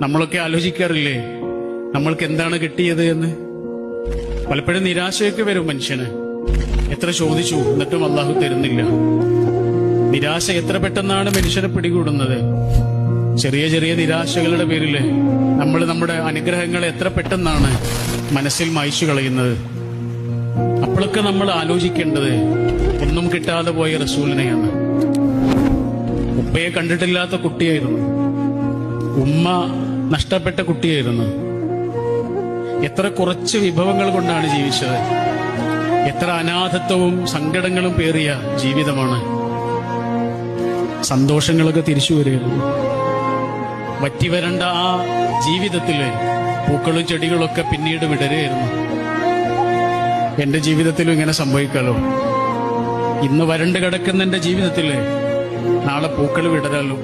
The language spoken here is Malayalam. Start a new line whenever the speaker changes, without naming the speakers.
നമ്മളൊക്കെ ആലോചിക്കാറില്ലേ നമ്മൾക്ക് എന്താണ് കിട്ടിയത് എന്ന്? പലപ്പോഴും നിരാശയൊക്കെ വരും മനുഷ്യന്. എത്ര ചോദിച്ചു എന്നിട്ടും അള്ളാഹു തരുന്നില്ല. നിരാശ എത്ര പെട്ടെന്നാണ് മനുഷ്യനെ പിടികൂടുന്നത്. ചെറിയ ചെറിയ നിരാശകളുടെ പേരില് നമ്മൾ നമ്മുടെ അനുഗ്രഹങ്ങളെ എത്ര പെട്ടെന്നാണ് മനസ്സിൽ മായ്ച്ചു കളയുന്നത്. അപ്പോഴൊക്കെ നമ്മൾ ആലോചിക്കേണ്ടത് ഒന്നും കിട്ടാതെ പോയ റസൂലിനെയാണ്. ഉപ്പയെ കണ്ടിട്ടില്ലാത്ത കുട്ടിയായിരുന്നു, ഉമ്മ നഷ്ടപ്പെട്ട കുട്ടിയായിരുന്നു. എത്ര കുറച്ച് വിഭവങ്ങൾ കൊണ്ടാണ് ജീവിച്ചത്. എത്ര അനാഥത്വവും സങ്കടങ്ങളും പേറിയ ജീവിതമാണ്. സന്തോഷങ്ങളൊക്കെ തിരിച്ചു വരികയായിരുന്നു. വറ്റിവരണ്ട ആ ജീവിതത്തില് പൂക്കളും ചെടികളൊക്കെ പിന്നീട് വിടരുകയായിരുന്നു. എന്റെ ജീവിതത്തിലും ഇങ്ങനെ സംഭവിക്കാലോ. ഇന്ന് വരണ്ട് കിടക്കുന്ന എന്റെ ജീവിതത്തില് നാളെ പൂക്കൾ വിടരാലോ.